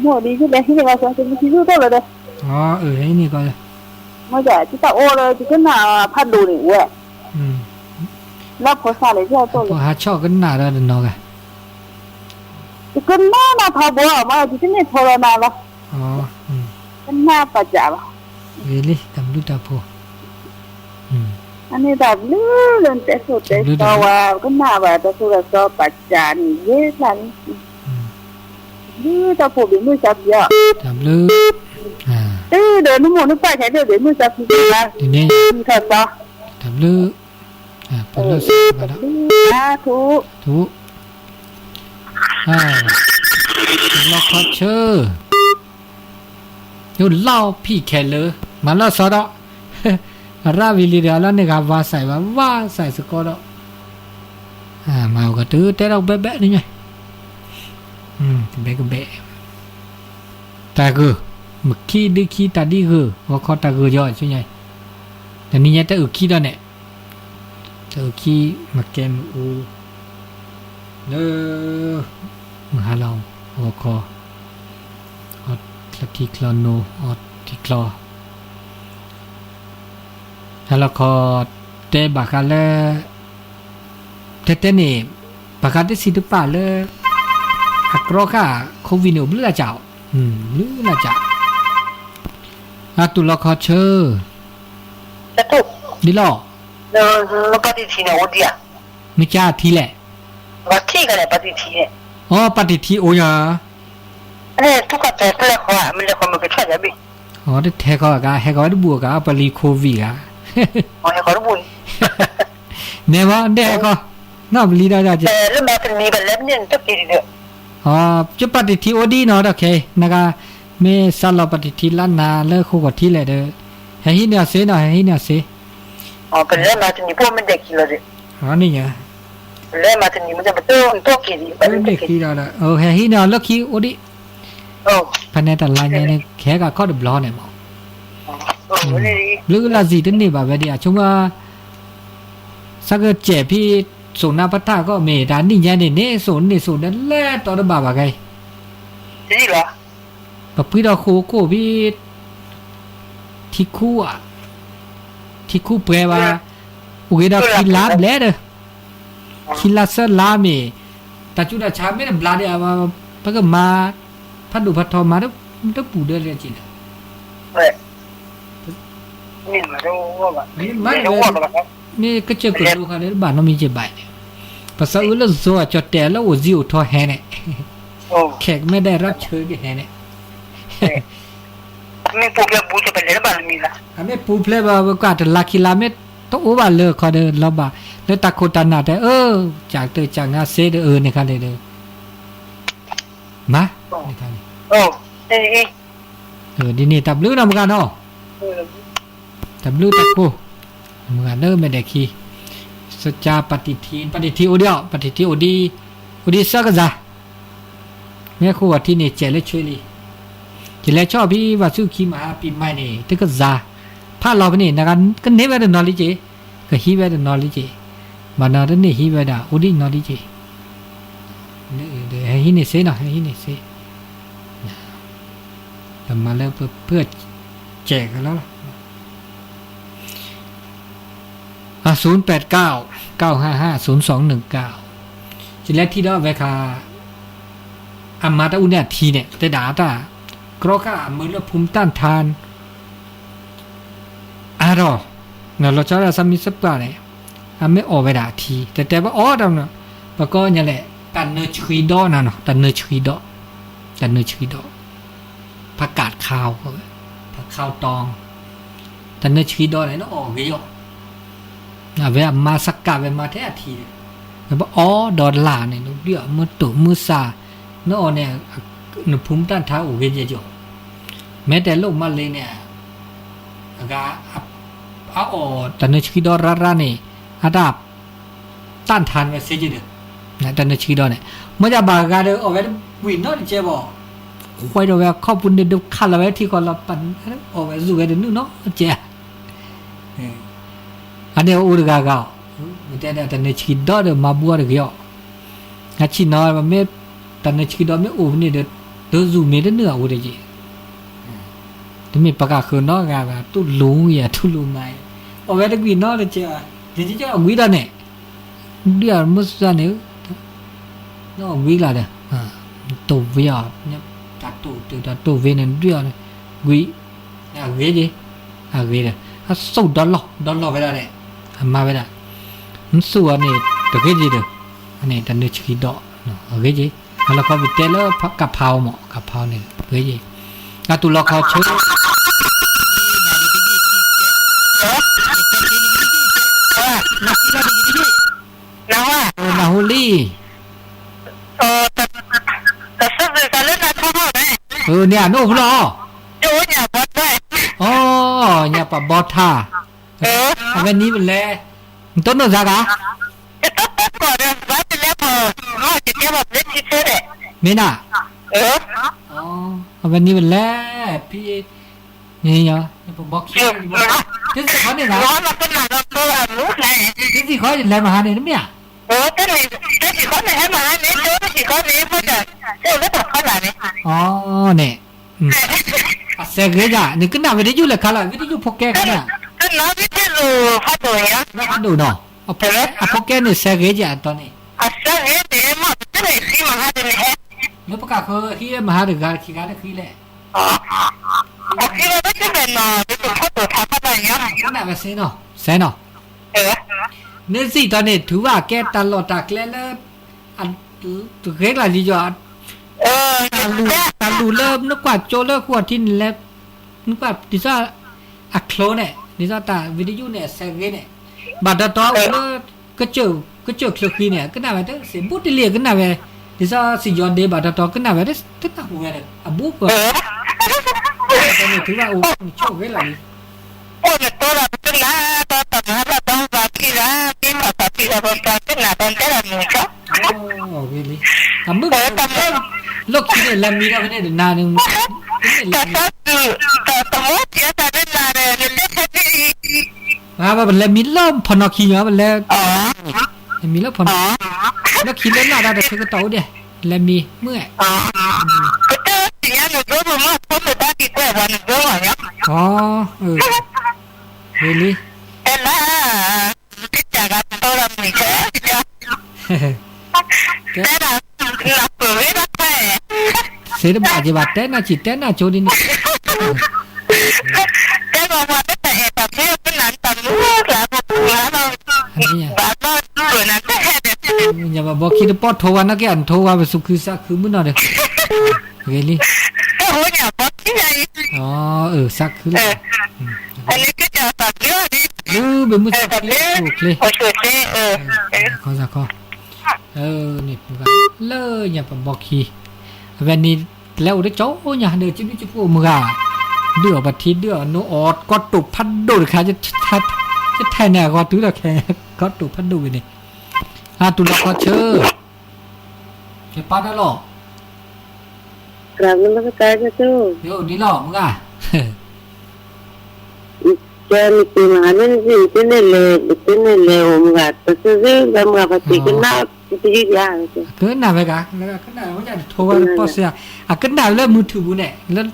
หมดดีที่เลยที่เราจะวิทยุตัวเลยอ๋อไอ้นี่ก็ไม่ใช่ที่ตาโอเลยที่ขึ้นหน้าพัดดูนี่เว้ยแล้วพอซาเลยที่เราตัวเลยพอหาชอบกันหน้าแล้วเนาะกันที่ขึ้นหน้าพาบัวมาที่นี่โทรนาละอ๋อขึ้นหน้าปัจจัยเวลี่ทำดูตาพูอันนี้แบบลื้อเรื่องแต่สุดแต่ตัวว่าก็น่าแบบแต่สุดแต่ปัจจัยนี่เยอะลันลื้อตาพูเป็นมือจับเยอะทำลื้อเดินนุ่มนุ่มไปใช้เดินเป็นมือจับจริงๆนะนี่ทำต่อทำลื้อเป็นลื้อมาแล้วทุกล็อกคัตเชอร์有老皮开了，嘛老少到，ราวิลีเดียวแล้วเนี่ยก็ว่าใส่สกอดมาก็ตื้อแต่เราแบะๆนี่ไงแบะก็แบะตาคือมึกขี้ดิขี้ตาดิคือว่าเขาตาคือย่อยใช่ไหมแต่นี่เนี่ยแต่ขี้แล้วเนี่ยแต่ขี้มาแกมอูเนอมึงหาเราว่าเขาออดที่คลอนโนออดที่คลอแล้วก็เตะบักกันเลยเตะนี่บักกันที่สิบป่าเลยหักรอค่ะโควิดเนี่ยบลือละเจ้าบลือละเจ้าตุลคอเชอร์จะถูกนี่หรอแล้วปฏิทินเนี่ยโอเดียไม่จ้าทีแหละว่าที่กันเลยปฏิทินเนี่ยอ๋อปฏิทินโอ้ยอันนี้ทุกคนแต่เพื่อนเขามันเลยคนมันก็ช่วยได้บิอ๋อที่แท้ก็แฮก็ได้บัวก็ปลีโควิดอ๋อแฮก็ได้บุญเนี่ยว่าเด็กก็น่าบลีได้จ้ะเรื่องแบบนี้แบบเล่มเนี่ยจะกี่เดือนอ๋อจะปฏิทินโอดีเนาะโอเคนะคะไม่สลับปฏิทินล้านนาเลิกคู่กับที่เลยเด้อเฮ้ยเนี่ยเสียหน่อยเฮ้ยเนี่ยเสียอ๋อเป็นเรื่องมาถึงนี้พวกมันเด็กกี่เลยอ๋อนี่ไงเรื่องมาถึงนี้มันจะมาตัวกี่ดีเป็นเด็กกี่แล้วเออเฮ้ยเนี่ยเลิกขี้โอดีพันในแต่ลายเนี่ยแค่ก็ข้อเดือบล้อเนี่ยมั้งหรือละสิที่นี่แบบเดียวช่วงว่าสักเจ็บพี่ส่งหน้าพัฒนาก็เมดานี่ยันเนี่ยส่งนั่นแหละตอนนั้นแบบไงจริงเหรอแบบพี่เราโคพี่ที่คู่อ่ะที่คู่แปลว่าอุกเราคิดลาบแล้วเด้อคิดลาเสลามีแต่จุดชาไม่ได้บลาเดียวมาพักมาพัดดูพัดทอมาแล้วมันต้องปูเดือดเลยจริงนี่มาดูว่าไม่รู้ว่านี่ก็เจอกันดูค่ะเนี่ยบ้านเรามีเจ็บใบภาษาอื่นแล้วซัวจดแต่แล้วว่าจิ๋วทอแห่เนี่ยแขกไม่ได้รับเชิญแห่เนี่ยไม่ปูเพลบูจะเป็นอะไรบ้างมีละไม่ปูเพลบ่ก็จะลักกิลาเมตต้องอุบาเลิกเขาเดินแล้วบ่าแล้วตะโกนตาหนาแต่จากเตอจากงาเซเดเนี่ยค่ะเด้อมานี่ค่ะนี่นี่ตับลื้อนะมึงกันเนาะตับลื้อตะโกมึงกันเริ่มไม่ได้ขี้สัจจาปฏิทินโอเดียวปฏิทินโอดีสักจ้ะแม่ครัวที่นี่เจริญช่วยลีเจริญชอบพี่ว่าซื้อขี้มาปีใหม่นี่ที่ก็จ้ะพาเราไปนี่นะครับก็เนเวอร์นอลิเจก็ฮีเวอร์นอลิเจมานาเรนี่ฮีเวอร์ดาโอดีนอลิเจนี่เดี๋ยวฮีนี่เซ่นะฮีนี่เซ่แต่มาแล้วเพื่อแจกกันแล้ว089-955-0219จิแล้วที่ดอกเวคาอามาตาอุเนี่ยทีเนี่ยแต่ด่าตากรอกะมือละภูมิต้านทานรอเนี่ยเราจะได้สามีสับปะเนี่ยไม่ออกไปด่าทีแต่ว่าดำเนาะแล้วก็เนี่ยแหละตันเนชีดอนะเนาะตันเนชีดอผักกาดข้าวผักข้าวตองตันเนชีดอเนี่ยเนาะออกเยอะเวลามาสักกะเวลามาแท้ทีแล้วดอลลาร์เนี่ยเดี๋ยวมือตุมือซาเนาะเนี่ยหนูภูมิต้านทานโอเคเยอะแม้แต่โรคมะเร็งเนี่ยก็แต่เนื้อชีดอราเนี่ยอาดับต้านทานไว้เสียจริงนะแต่เนื้อชีดอเนี่ยเมื่อจะบากาเดอเอาไว้วิ่งนอเจ็บบ่คอยเราไว้ขอบคุณเด็กขันเราไว้ที่ก่อนเราปั่นเอาไว้สู้ไว้เดี๋ยวนู้นเนาะเจ็บอันนี้อุดกากาแต่เนื้อชีดอเดี๋ยวมาบัวเดี๋ยวงั้นชีนอมันไม่แต่เนื้อชีดอไม่อุบเนี่ยเดี๋ยวสู้ไม่ได้เนื้ออุดจีแต่มีปากกาคือน้องกันตุลุงอย่าตุลุงไม่เอาไว้ตะกี้น้องเลยเจ้าเดี๋ยวจะเอาวิดาเนี่ยเดี๋ยวมุสลิมเนี่ยน้องวิลาเด้อตัววิอ่ะเนี่ยตัดตัววิเนี่ยเดี๋ยววิวิดิวิเด้อสู้ดอลลาร์ไปแล้วเนี่ยมาไปแล้วมันสู้อันนี้ตะกี้จีเด้ออันนี้แต่เนื้อชีดอวิจีแล้วก็วิเตลพักกะเพราหมอกกะเพราเนี่ยวิจีตุลคอเชอนาฮูลีแต่ซึ่งเลยการเล่นนะทุกคนเนี่ยโน่พลอโอ้เนี่ยพ nhà bà bò thà bên ní bên lẹ tốt nó ra cả mấy nà bên ní bên lẹ pi gì nhở bà bò kia cái gì khó này là cái gì khó này mà hà này đúng nhỉ cái gì khó này hết mà nếu cái gì khó này bây giờ cái rất là khó lại này nè xe ghế dạ nếu cái nào về đấy du lịch khá là cái đấy du poke cái nào cái nó biết cái dù phát đồ nhá phát đồ nọ poke này xe ghế dạ toàn này xe ghế thì em mà cái này khi mà hai đứa này nếu cả khi mà hai được gà khi gà được khi lẹ khi mà cái bên nó cái đồ phát đồ thả phát này nhá cái nào về xe nọ nên gì toàn này thứ ba cái ta lọt tạc lên là ăn từ ghế là gì cho ta lù lơm nó quạt cho lơ quạt thì lẹ nó quạt thì sao clone này thì sao ta video này xe ghế này bà đã to nó cái chở khi này cái nào vậy đấy sẽ bút đi liền cái nào vậy thì sao sử dụng để bà đã to cái nào vậy đấy tức là hùa này bút rồi cái này thứ ba chỗ ghế là gì tôi là cái lá tôi tầm là tôi và khi lá khi mà tập thì là cái là con cái là mình chó ghê đi mức lúc khi này làm gì đâu cái này được nào nhưng mà mình làm mít lắm phần nó khi nhớ mình làm mít lắm phần nó khi lớn là được cái tấu đi làm mì mưa ghê đi thế đó bà gì bà tết là chỉ tết là chỗ đi cái mà cái tại tập cái nạn tầm là nhà bà bỏ khi nó bỏ thô nó cái ăn thô vào sụp cứ sa cứ muốn nào được ghê đi cái hố nhà bỏ cái này sa cứ anh ấy cái nhà tập nữa đi bên mức tập con ra con nè lơ nhà bà bỏ khi bên này leo đấy cháu nhà đời chứ biết chứ phụ mưa gà đưa bật thịt đưa nó ọt có tụ phát đồ khá chứ thay nè có thứ là có tụ phát đồ này tụ là có chơi cái phát đó lọ làm nó cái tay cho chú yo đi lọ mưa gà cho mình tìm hàng nên gì cái này là mưa gà tôi sẽ ra mưa phải chỉ cái nào cái gì ra cái nào vậy cả cái nào nó nhà thô bao xe cái nào là mua thử này lên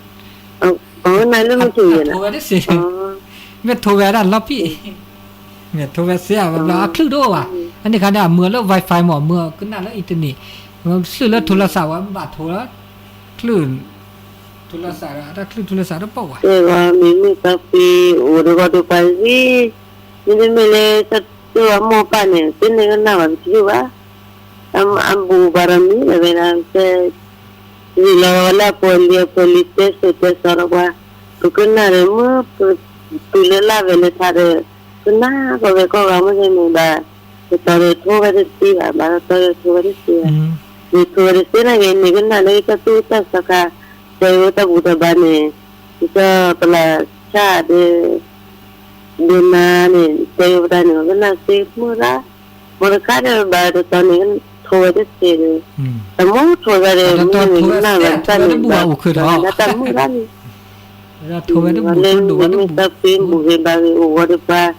này là mua thử vậy thô đấy xe biết thô về là lóp ý biết thô về xe và khứ đô anh này cái nào mưa là wifi mỏ mưa cái nào là internet sự là thô là sao á bà thô là khứ thô là sao đó khứ thô là sao đó bao mình tapi udah pagi ini mele satu apa nih ini kenapa juga ambu barang ni lepas se wala police itu sorwa kena remu tulela vele thare kena kowe ko kamu ni ba tare thoga desi ba tare thoga desi ni thoga desi na ni kena lagi satu tak saka saya tak buta bane kita pela cha de mana ni saya buta ni kena semua mereka ada baru tahun ni thua thế gì tao muốn thua ra đây mình nào là ta mình đã tao muốn ra đi lên mình tập phim buổi về ba ngày uống được ba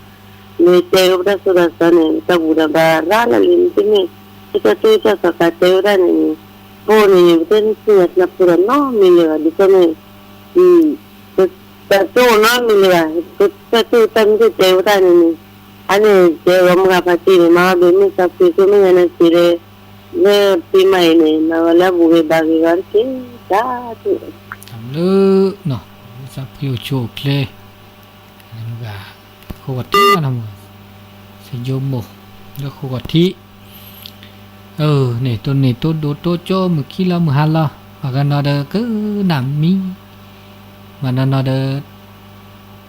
người chơi đã sửa sang này tao buổi ba ra là liền cái này kita tu cho cả chơi ra này vô này tên sửa là sửa nó mình là đi cho này ta tu nó mình là ta tu tâm cái chơi ra này anh ấy chơi ông gặp chị mà bên mình tập phim cái mình là chị đấy le pimai ni na wala buge bagi garke da tu amlu no sa pio chokle nga khoti nam se jomo lo khoti này tôi đố tôi cho một kilo một hai lo và nó được cứ nằm mi mà nó được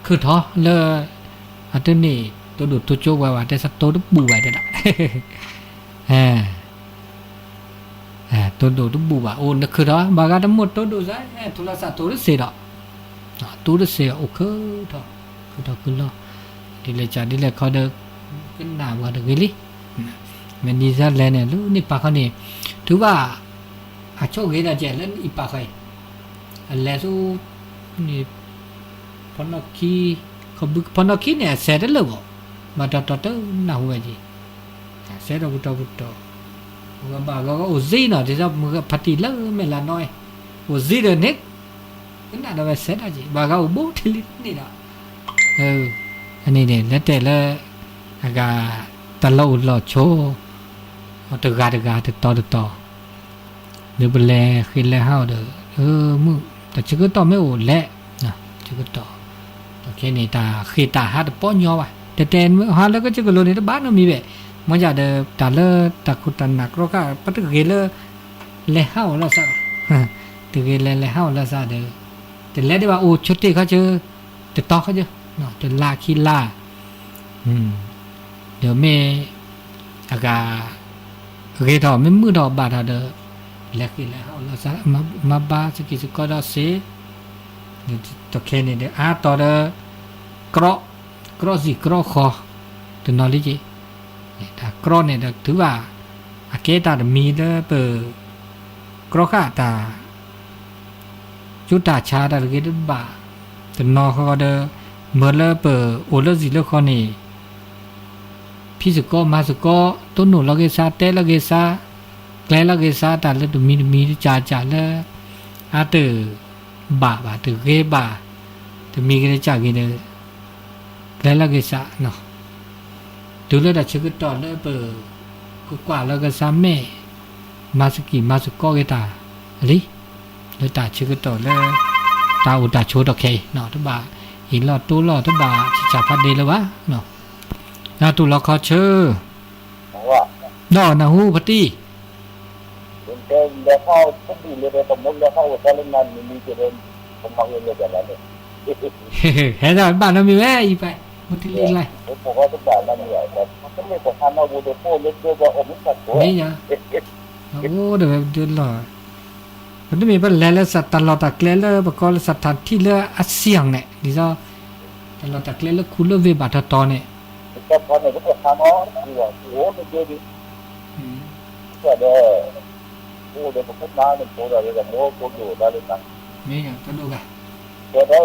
cứ thọ là tên này tôi đố tôi cho vào để sao tôi được bù vậy đấy tôi đồ đúng bù bà ôn được đó bà ga đâm một tôi đồ giá tôi là sao tôi được xe đó tôi được xe ok thôi กูตอกูล้อဒီလေချာဒီလေခေါ်တဲ့ကနာဝါတကလေးမနီစားလဲနေလူနိပါခနေသူကအချုပ်ခဲ့တာကျလဲဣပါခိုင်အလဲဆိုနိဖနကီခဘဖနကီနဲ့ဆဲတယ်လို့မတတတနာဝဲကြီးဆဲတော့ဘူးတော့ဟိုဘာကောဇိနော်ဒီတော့ဖတ်တီလဲမဲလာနော်ဟိုဇိတဲ့နိကနာတော့ဆဲတာကြီးဘာကောဘိုးထလီနေတာအနေနဲ့လက်တဲ့လဲအကတလို့လောချိုတကားတော်ဒီဘလဲခိလဲဟောက်တယ်မှုတချကတော့မဲကိုလက်နော်ချကတော့တကယ်နေတာခေတာဟာတပေါ်ညောပါတဲဟာလည်းကချကလို့နေဘာနမီပဲမကြတဲ့တလတကုတနာကရကပတ်ကလေးလဲဟောက်လာစားတကယ်လဲဟောက်လာစားတယ်တလဲတဲ့ဘာအိုချတ်တဲ့ခါချတတော်ခါချနော်တလာခိလာเดี๋ยวแม่อากาเกทอไม่มือดอกบาดาเดแลกแล้วเฮาละซะมาบาสกิสก็ดอเซตะเคนี่เดอาตอเดกรอสิกรอคอตนอลิจิถ้ากรอเนี่ยถือว่าอาเกตามีเดเปกรอคะตาจุตาชาดาเกดบาตนอคอเดเมื่อเลเปโอเลสิเลคอนี่พี่สก็มาสก็ต้นหนูละเกซาเตละเกซาแกลละเกซาตาละตุมีจ่าละอาเตบาตึเกบาตุมีเกจ่ากินแกลละเกซาเนาะตุละดาชึกตอละเปกว่าละเกซาแม่มาสกิมาสก็เกตาลิละตาชึกตอละตาอุตาโชตะเคเนาะตบาอีลอตูลอตบาจะพัดเดละวะเนาะนาตุลอคอเชอว่าดอนะฮูพติเป็นเรื่องแล้วเข้าทุกทีเลยแต่สมมติแล้วเข้าแต่เรื่องนั้นมีจะเป็นผมมาเรียนแบบนั้นเลยเฮ้ยบ้านเรามีแม่อีไปมุติลิไลผมว่าทุกบ้านนั้นเนี่ยแต่มันก็ไม่ต้องทำเอาบุตรพ่อเล็กด้วยว่าอมสัตว์ตัวนี่ยังโอ้เดี๋ยวเดือดหล่อมันต้องมีเป็นแล้วสัตว์ตลอดตะเกลเลยประกอบสัตว์ที่เลอเสียงเนี่ยดิซอตลอดตะเกลเลยคุณเลเวบาทตอเนี่ยแต่พอเนี่ยก็ทำอ๋อคือว่าโอ้ไม่เจอดิก็เด้อโอ้เดี๋ยวผมพูดมาเนี่ยตัวเราจะโม้ตัวอยู่ได้เลยนะนี่ยังก็ดูกันเดี๋ยวได้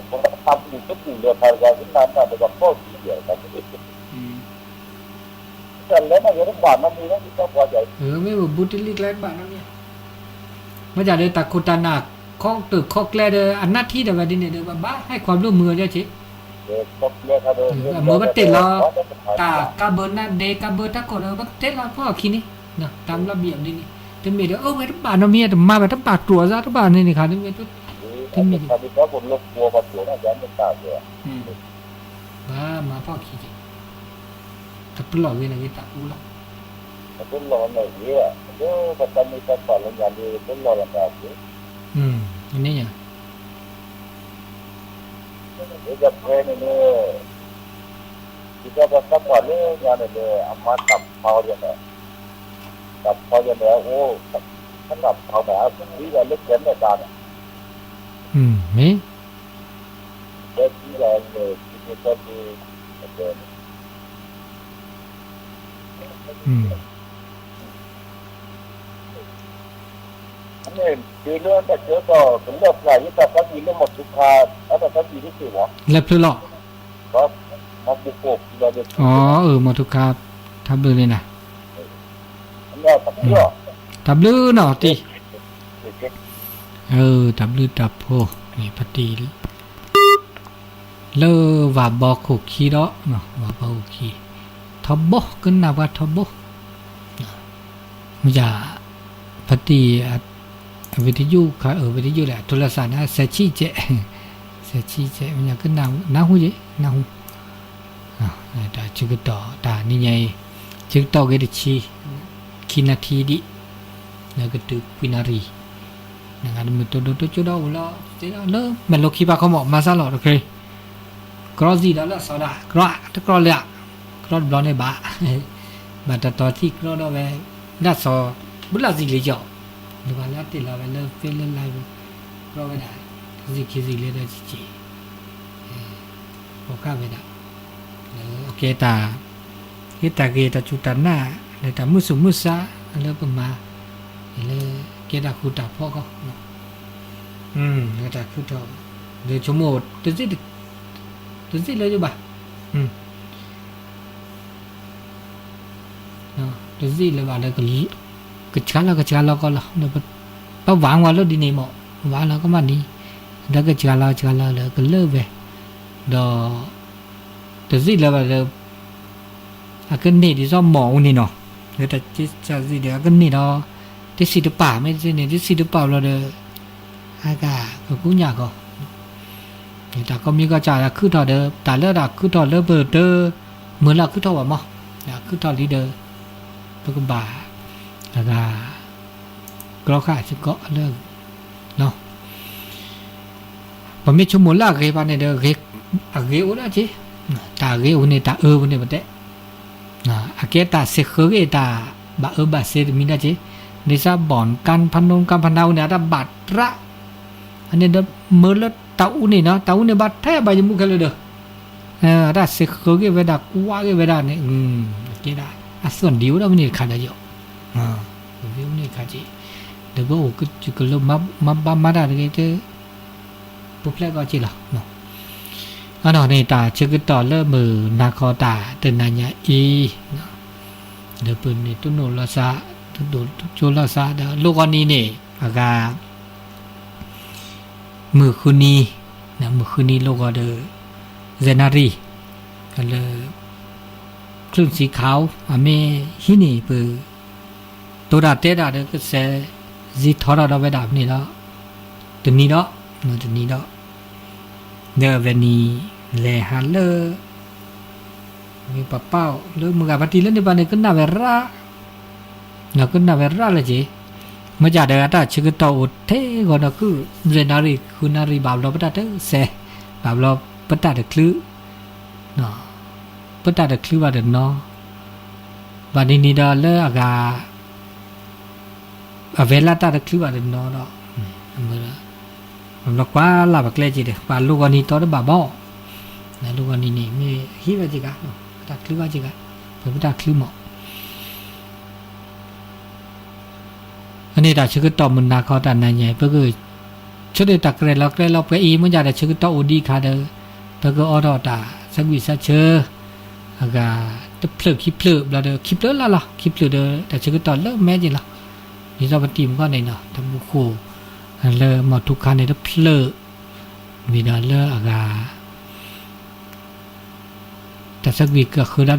ผมทำอยู่ทุกอย่างเลยภายในที่นั้นแต่แบบโคตรเสียแต่แต่แล้วมันยังบ้านมันมีนะที่ต้องพอใจไม่ว่าบุตรลิกแลบ้านนั่นเนี่ยมาจากเดตะโคตานาข้อตึกข้อแกลเดอันหน้าที่เดี๋ยววันนี้เดี๋ยวบ้าให้ความร่วมมือเจ้าชิเมื่อบัดเตลตากาเบน่าเดกาเบตะโกบัดเตลพ่อคินี่นะตามระเบียบนี่ถึงมีเดี๋ยวไว้บ้านเรามีแต่มาแบบบ้านตัวซะบ้านนี่ค่ะถึงมีถึงมีตอนนี้ก็ผมลบตัวกับตัวน่าจะไม่ต่างเลยมาพ่อคิดถ้าปลอดเวลาที่ตาอูละเป็นหล่อหน่อยเยอะเดี๋ยวปัจจัยมีการต่อลงอย่างดีเป็นหล่อลำบากเลยอันนี้ยังเดี๋ยวจะเพลนนี่ที่จะประกอบเนี่ยงานเนี่ยอามาตับเผาอย่างนี้ตับเผาอย่างนี้โอ้ถ้าตับเผาแบบนี้จะเล็กเกินไปบ้างมีเด็กที่เราเนี่ยที่จะมีเดินอันนี้คือเรื่องแต่เจอต่อถึงเรื่องอะไรที่แต่ก็มีเรื่องหมดทุกคาแล้วแต่ก็มีที่สุดวะเล็บพล่อครับมาบุกโขกเราจะอ๋อหมดทุกคาทับเลยเลยนะอันนี้ตับเยอะทับเลยเนาะตีทับเลยทับโหนี่ปฏิเลว่าบอกขุกขี้เนาะว่าบอกขี้ทับบ่ขึ้นนะว่าทับบ่มันจะปฏิวิทยุค่ะวิทยุแหละโทรศัพท์นะเสชีเจมันจะขึ้นน้าหูเจน้าหูแต่จึกต่อแต่นี่ไงจึกต่อก็ได้ชีคินาทีดิแล้วก็ตึกวินารีนะครับมันตัวจุดเอาแล้วเจ้าเนอะมันโลคิบะเขาบอกมาซะหรอโอเคกรอซีแล้วสอดากรอถ้ากรอเลยกรอบล้อในบ้ามาแต่ตอนที่กรอเราไปน่าสอบุลาซีเลยจ่อดูว่าแล้วติดเราไปเลิกเฟซเลิกไลฟ์กรอไปได้ซีเลยได้จี พอข้าเวดาโอเคตาฮิตาเกตาจุตานาเลตามุสุมุสะเลปมาเลเกดาคุตาพ่อก็เลตาคุตาเลชโมดตุสิเลยอยู่บ่ตุสิเลยว่าเลยก็ชาลก็ละเนาะปะวางว่าแล้วดีนี่หมอวางแล้วก็มานี่แล้วก็ชาลเลยก็เลิกไปดอตุสิเลยว่าเลยก็นี่ที่ซ้อมหมอนี่เนาะเดี๋ยวแต่จะสิเดี๋ยวก็นี่เนาะที่สิตป่าไม่ใช่เนี่ยที่สิตป่าเราเด้ออากาก็กูอยากก็แต่ก็มีก็จ่ายละคือต่อเด้อแต่เลิกละคือต่อเลิกเบิดเด้อเหมือนละคือต่อว่ามั้งคือต่อลีเดอร์ตัวก็บ่าอากาก็ค่าสิก็เลิกเนาะผมมีชั่วโมงละเกปานเนี่ยเด้อเกอุนะจิตาเกอุเนี่ยตาวันเนี่ยบ่ได้aketa sekhege ta ba ba se mina je nisa bon kan phanon kan phanau ne ada batra ane da merle tau ni na tau ne ba the ba mu khale de ada sekhege ve da kwa ge ve da ne aketa ason diu da ni kha da yo diu ni kha ji de bo ku lo ma da ge te pu phle ko chi la noอันนี้ตาเชื่อต่อเริ่มมือนาคอตาเตือนนัญญาอีเดี๋ยวปืนนี่ตุนโนลาซาตุนโจลาซาเดี๋ยวลูกอันนี้เนี่ยอากามือคืนนี้นะมือคืนนี้ลูกก็เดอเจนารีก็เลยคลื่นสีขาวอเมฮินี่ปือตัวดาเตดาเด็กเสจีทอร์ดาเวดาบนี่แล้วตัวนี้เนาะตัวนี้เนาะเดี๋ยววันนี้เลยฮัลโหลมีป้าเป้าเรื่องมึงกับปฏิเล่นในบ้านเนี่ยก็น่าเวร่าเราก็น่าเวร่าเลยจีมาจากเด็กแต่ชื่อตัวอุเทก่อนนะคือเรนารีคุณนารีบาบเราประดับเสบาบเราประดับเด็กคลื้เนาะประดับเด็กคลื้ว่าเด็กเนาะวันนี้นี่เดอเลยอากาเวลาตัดเด็กคลื้ว่าเด็กเนาะเนาะเรากว่าลาบักเล่จีเด็กว่าลูกวันนี้ตัวเด็กบ้าบ่นะลูกวันนี้นี่มีฮิวจิกะตัดคลื่นว่าจิกะเปิดตัดคลื่นหมออันนี้แต่ชื่อต่อมันนาคอตันนั่นไงเพื่อคือชุดเด็กตักเรล็อกเราไปอีมันจะได้ชื่อต่ออุดีคาเดอเพื่อคือออดอตาสักวิสัชเชออากาตะเพลคิเพลเราเดอคิเพลละคิเพลเดอแต่ชื่อต่อเลิกแม่จิละนี่เราปฏิมก็ในเนาะทำบุคูเลอมาทุกคันในตะเพลมีดอลเลอร์อากาแต่สักวิก็คือเรา